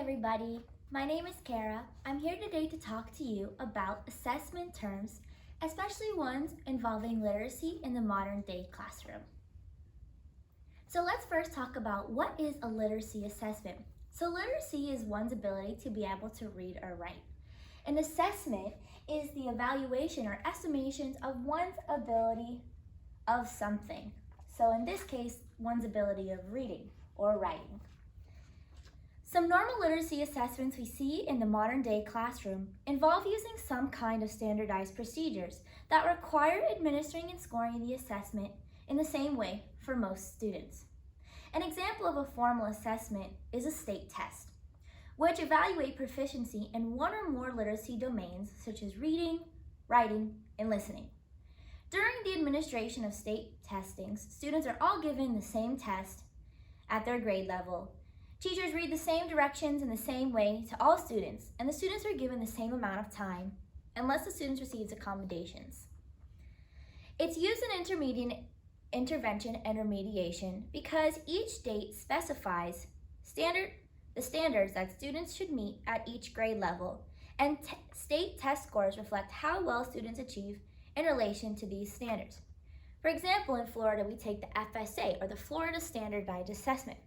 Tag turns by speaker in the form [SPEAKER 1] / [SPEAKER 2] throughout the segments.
[SPEAKER 1] everybody, my name is Kara. I'm here today to talk to you about assessment terms, especially ones involving literacy in the modern day classroom. So let's first talk about what is a literacy assessment. So literacy is one's ability to be able to read or write. An assessment is the evaluation or estimations of one's ability of something. So in this case, one's ability of reading or writing. Some normal literacy assessments we see in the modern day classroom involve using some kind of standardized procedures that require administering and scoring the assessment in the same way for most students. An example of a formal assessment is a state test, which evaluate proficiency in one or more literacy domains such as reading, writing, and listening. During the administration of state testings, students are all given the same test at their grade level. Teachers read the same directions in the same way to all students, and the students are given the same amount of time, unless the students receive accommodations. It's used in intermediate intervention and remediation because each state specifies the standards that students should meet at each grade level, and state test scores reflect how well students achieve in relation to these standards. For example, in Florida, we take the FSA, or the Florida Standardized Assessment.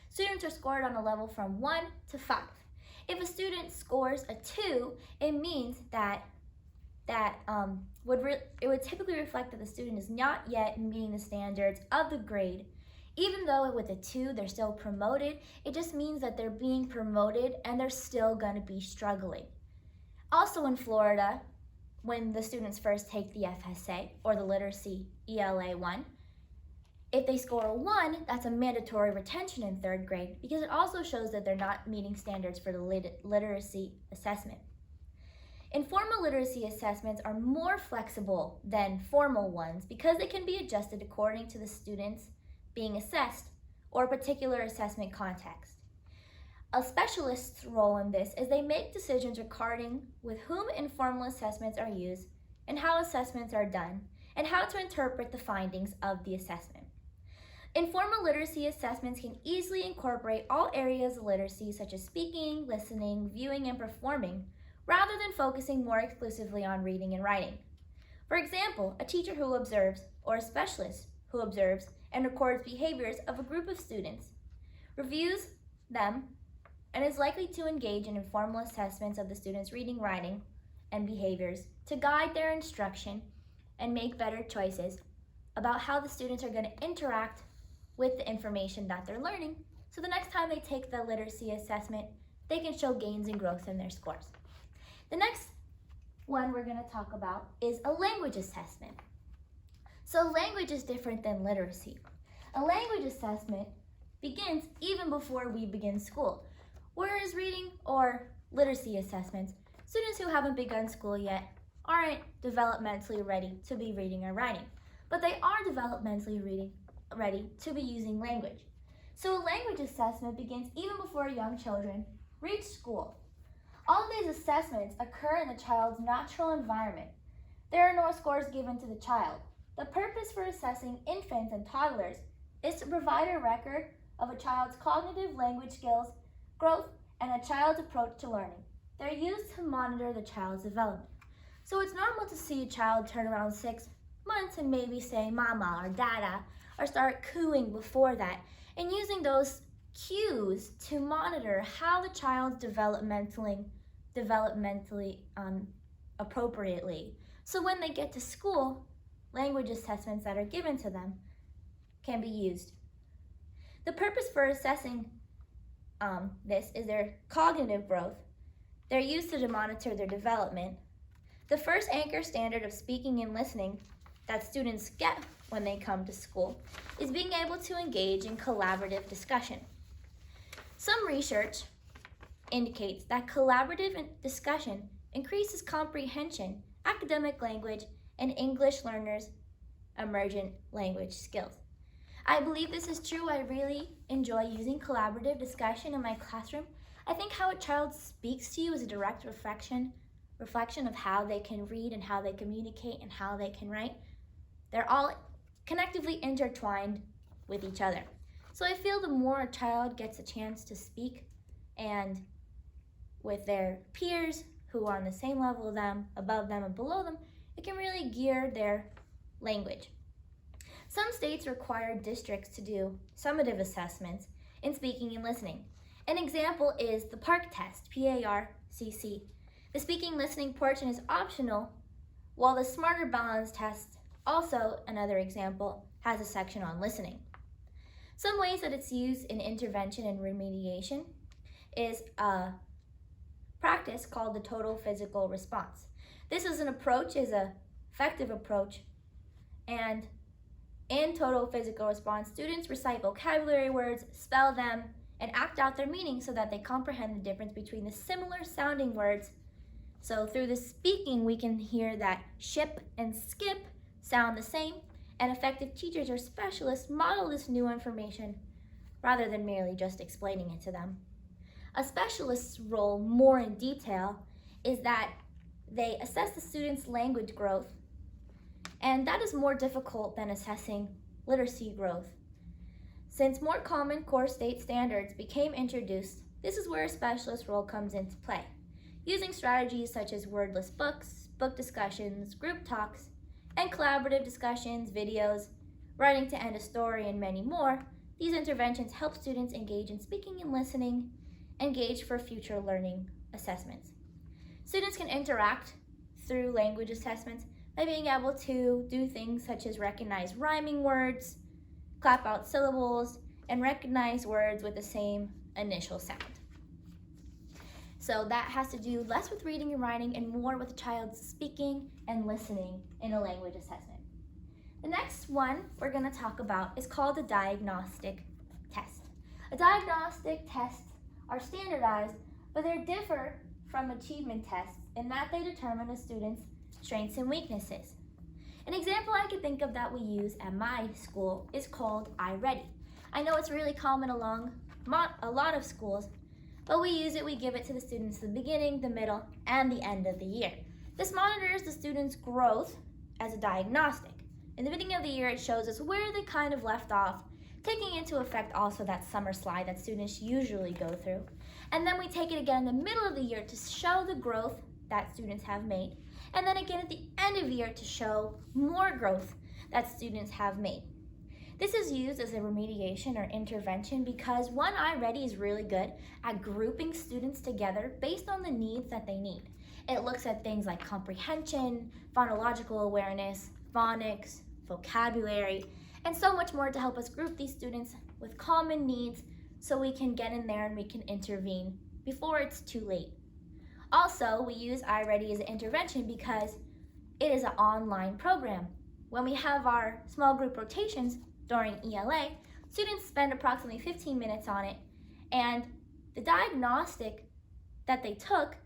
[SPEAKER 1] Students are scored on a level from 1 to 5. If a student scores a 2, it means that it would typically reflect that the student is not yet meeting the standards of the grade. Even though with a 2 they're still promoted, it just means that they're being promoted and they're still going to be struggling. Also in Florida, when the students first take the FSA or the Literacy ELA 1, if they score a 1, that's a mandatory retention in 3rd grade because it also shows that they're not meeting standards for the literacy assessment. Informal literacy assessments are more flexible than formal ones because they can be adjusted according to the students being assessed or a particular assessment context. A specialist's role in this is they make decisions regarding with whom informal assessments are used and how assessments are done and how to interpret the findings of the assessment. Informal literacy assessments can easily incorporate all areas of literacy such as speaking, listening, viewing, and performing, rather than focusing more exclusively on reading and writing. For example, a teacher who observes, or a specialist who observes and records behaviors of a group of students, reviews them, and is likely to engage in informal assessments of the students' reading, writing, and behaviors to guide their instruction and make better choices about how the students are going to interact with the information that they're learning, so the next time they take the literacy assessment, they can show gains and growth in their scores. The next one we're going to talk about is a language assessment. So language is different than literacy. A language assessment begins even before we begin school, whereas reading or literacy assessments, students who haven't begun school yet aren't developmentally ready to be reading or writing, but they are developmentally ready to be using language. So a language assessment begins even before young children reach school. All these assessments occur in the child's natural environment. There are no scores given to the child. The purpose for assessing infants and toddlers is to provide a record of a child's cognitive language skills, growth, and a child's approach to learning. They're used to monitor the child's development. So it's normal to see a child turn around 6 months and maybe say mama or dada, or start cooing before that, and using those cues to monitor how the child's developmentally appropriately. So when they get to school, language assessments that are given to them can be used. The purpose for assessing this is their cognitive growth. They're used to monitor their development. The first anchor standard of speaking and listening that students get when they come to school is being able to engage in collaborative discussion. Some research indicates that collaborative discussion increases comprehension, academic language, and English learners' emergent language skills. I believe this is true. I really enjoy using collaborative discussion in my classroom. I think how a child speaks to you is a direct reflection of how they can read and how they communicate and how they can write. They're all connectively intertwined with each other. So I feel the more a child gets a chance to speak and with their peers who are on the same level as them, above them, and below them, it can really gear their language. Some states require districts to do summative assessments in speaking and listening. An example is the PARCC test, P-A-R-C-C. The speaking listening portion is optional, while the Smarter Balance test, also another example, has a section on listening. Some ways that it's used in intervention and remediation is a practice called the total physical response. This is an effective approach, and in total physical response, students recite vocabulary words, spell them, and act out their meaning so that they comprehend the difference between the similar sounding words. So through the speaking, we can hear that ship and skip sound the same, and effective teachers or specialists model this new information rather than merely just explaining it to them. A specialist's role, more in detail, is that they assess the student's language growth, and that is more difficult than assessing literacy growth. Since more common core state standards became introduced, this is where a specialist role comes into play. Using strategies such as wordless books, book discussions, group talks, and collaborative discussions, videos, writing to end a story, and many more, these interventions help students engage in speaking and listening, engage for future learning assessments. Students can interact through language assessments by being able to do things such as recognize rhyming words, clap out syllables, and recognize words with the same initial sound. So that has to do less with reading and writing and more with a child's speaking and listening in a language assessment. The next one we're going to talk about is called a diagnostic test. A diagnostic tests are standardized, but they differ from achievement tests in that they determine a student's strengths and weaknesses. An example I can think of that we use at my school is called iReady. I know it's really common along a lot of schools, but we use it, we give it to the students at the beginning, the middle, and the end of the year. This monitors the students' growth as a diagnostic. In the beginning of the year, it shows us where they kind of left off, taking into effect also that summer slide that students usually go through. And then we take it again in the middle of the year to show the growth that students have made, and then again at the end of the year to show more growth that students have made. This is used as a remediation or intervention because one iReady is really good at grouping students together based on the needs that they need. It looks at things like comprehension, phonological awareness, phonics, vocabulary, and so much more to help us group these students with common needs so we can get in there and we can intervene before it's too late. Also, we use iReady as an intervention because it is an online program. When we have our small group rotations during ELA, students spend approximately 15 minutes on it, and the diagnostic that they took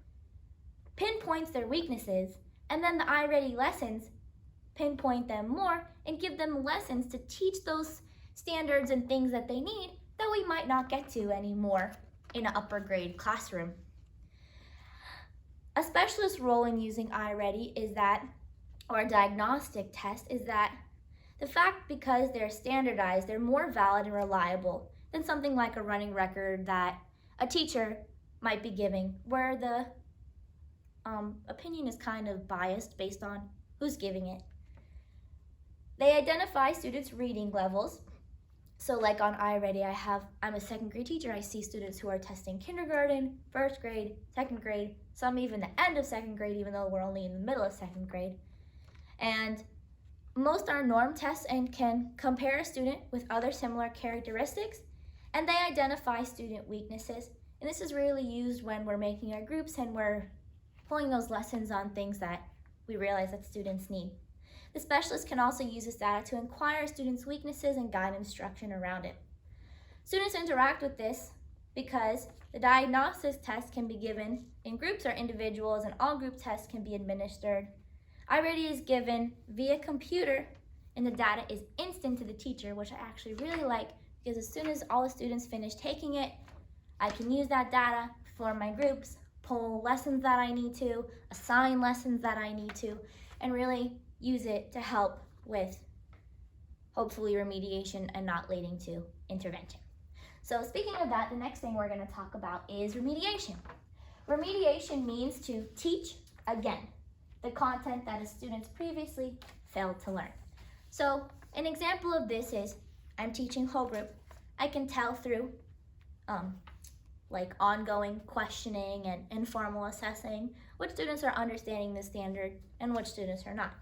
[SPEAKER 1] pinpoints their weaknesses, and then the iReady lessons pinpoint them more and give them lessons to teach those standards and things that they need that we might not get to anymore in an upper grade classroom. A specialist role in using iReady is that, or a diagnostic test, is that the fact because they're standardized, they're more valid and reliable than something like a running record that a teacher might be giving, where the opinion is kind of biased based on who's giving it. They identify students' reading levels. So like on iReady, I'm a second grade teacher. I see students who are testing kindergarten, first grade, second grade, some even the end of second grade, even though we're only in the middle of second grade. And most are norm tests and can compare a student with other similar characteristics, and they identify student weaknesses. And this is really used when we're making our groups and we're pulling those lessons on things that we realize that students need. The specialist can also use this data to inquire students' weaknesses and guide instruction around it. Students interact with this because the diagnosis test can be given in groups or individuals, and all group tests can be administered. iReady is given via computer, and the data is instant to the teacher, which I actually really like because as soon as all the students finish taking it, I can use that data for my groups, pull lessons that I need to, assign lessons that I need to, and really use it to help with hopefully remediation and not leading to intervention. So speaking of that, the next thing we're going to talk about is remediation. Remediation means to teach again the content that a student's previously failed to learn. So an example of this is I'm teaching whole group. I can tell through like ongoing questioning and informal assessing which students are understanding the standard and which students are not.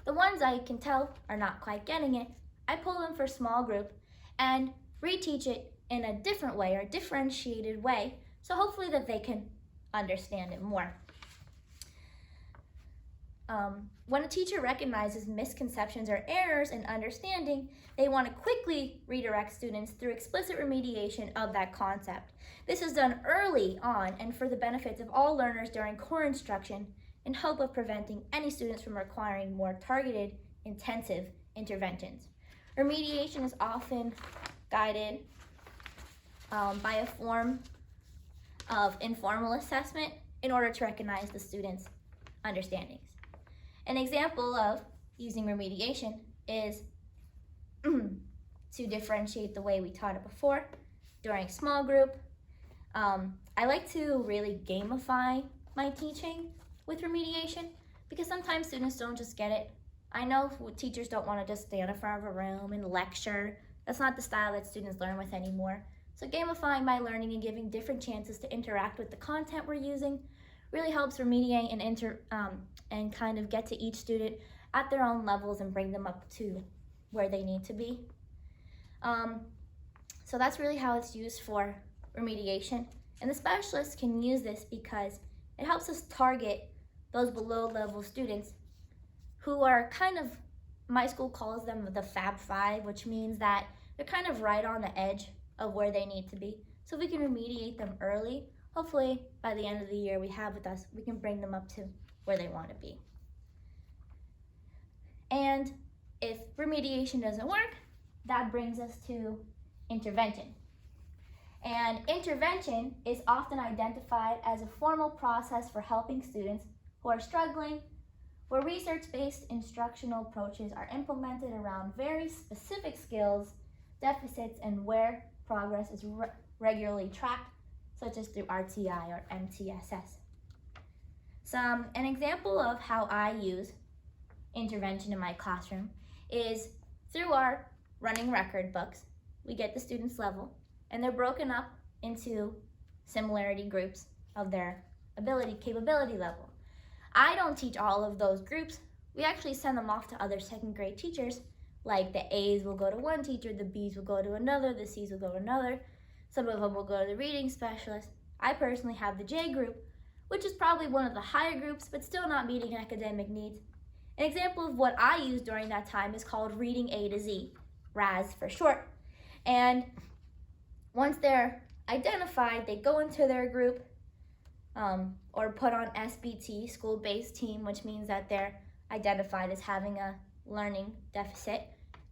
[SPEAKER 1] The ones I can tell are not quite getting it, I pull them for small group and reteach it in a different way or differentiated way, so hopefully that they can understand it more. When a teacher recognizes misconceptions or errors in understanding, they want to quickly redirect students through explicit remediation of that concept. This is done early on and for the benefits of all learners during core instruction in hope of preventing any students from requiring more targeted, intensive interventions. Remediation is often guided by a form of informal assessment in order to recognize the students' understandings. An example of using remediation is to differentiate the way we taught it before during small group. I like to really gamify my teaching with remediation because sometimes students don't just get it. I know teachers don't want to just stand in front of a room and lecture. That's not the style that students learn with anymore. So gamifying my learning and giving different chances to interact with the content we're using really helps remediate and kind of get to each student at their own levels and bring them up to where they need to be. So that's really how it's used for remediation. And the specialists can use this because it helps us target those below level students who are kind of, my school calls them the Fab Five, which means that they're kind of right on the edge of where they need to be. So if we can remediate them early, hopefully by the end of the year we have with us, we can bring them up to where they want to be. And if remediation doesn't work, that brings us to intervention. And intervention is often identified as a formal process for helping students who are struggling, where research-based instructional approaches are implemented around very specific skills, deficits, and where progress is regularly tracked, such as through RTI or MTSS. An example of how I use intervention in my classroom is through our running record books. We get the students' level, and they're broken up into similarity groups of their capability level. I don't teach all of those groups. We actually send them off to other second grade teachers, like the A's will go to one teacher, the B's will go to another, the C's will go to another. Some of them will go to the reading specialist. I personally have the J group, which is probably one of the higher groups, but still not meeting academic needs. An example of what I use during that time is called Reading A to Z, RAZ for short. And once they're identified, they go into their group or put on SBT, school-based team, which means that they're identified as having a learning deficit,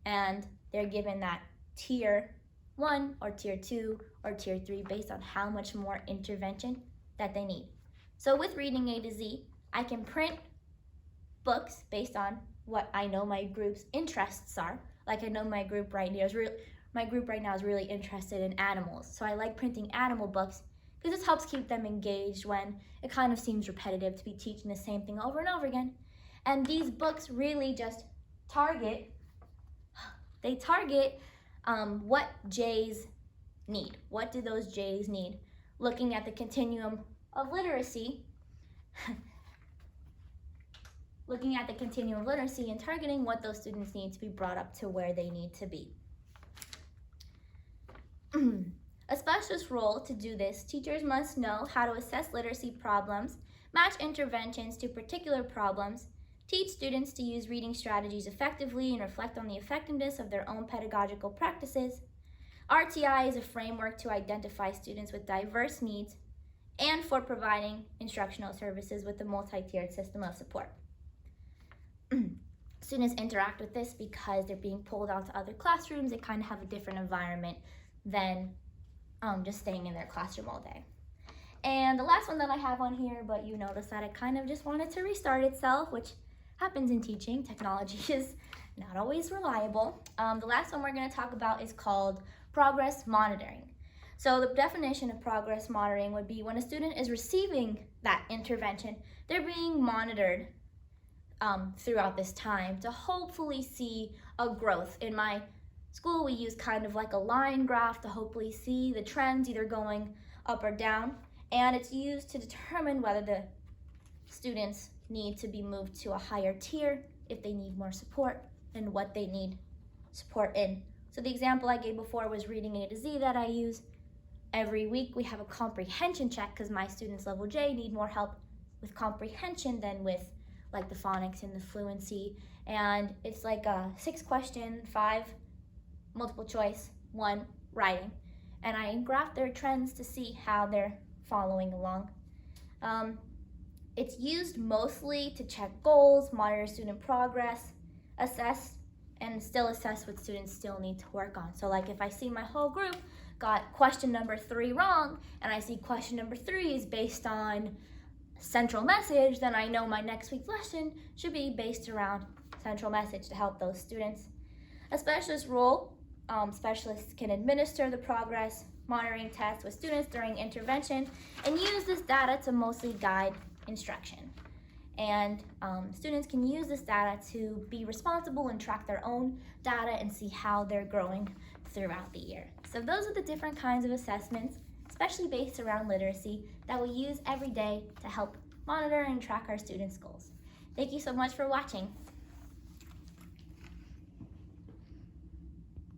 [SPEAKER 1] and they're given that tier 1 or tier 2 or tier 3 based on how much more intervention that they need. So with Reading A to Z, I can print books based on what I know my group's interests are. Like I know my group right now is really interested in animals. So I like printing animal books because this helps keep them engaged when it kind of seems repetitive to be teaching the same thing over and over again. And these books really just target what J's need. What do those J's need? Looking at the continuum of literacy, and targeting what those students need to be brought up to where they need to be. A specialist role to do this, teachers must know how to assess literacy problems, match interventions to particular problems, teach students to use reading strategies effectively and reflect on the effectiveness of their own pedagogical practices. RTI is a framework to identify students with diverse needs and for providing instructional services with a multi-tiered system of support. Students interact with this because they're being pulled out to other classrooms. They kind of have a different environment than just staying in their classroom all day. And the last one that I have on here, but you notice that it kind of just wanted to restart itself, which happens in teaching. Technology is not always reliable. The last one we're going to talk about is called progress monitoring. So the definition of progress monitoring would be when a student is receiving that intervention, they're being monitored throughout this time to hopefully see a growth. In my school, we use kind of like a line graph to hopefully see the trends either going up or down, and it's used to determine whether the students need to be moved to a higher tier, if they need more support, and what they need support in. So the example I gave before was reading A to Z that I use. Every week we have a comprehension check because my students level J need more help with comprehension than with like the phonics and the fluency. And it's like a 6-question, 5 multiple choice, 1 writing. And I graph their trends to see how they're following along. It's used mostly to check goals, monitor student progress, assess, and still assess what students still need to work on. So like if I see my whole group got question number 3 wrong, and I see question number 3 is based on central message, then I know my next week's lesson should be based around central message to help those students. A specialist role, specialists can administer the progress monitoring test with students during intervention and use this data to mostly guide instruction. And students can use this data to be responsible and track their own data and see how they're growing throughout the year. So those are the different kinds of assessments, especially based around literacy, that we use every day to help monitor and track our students' goals. Thank you so much for watching.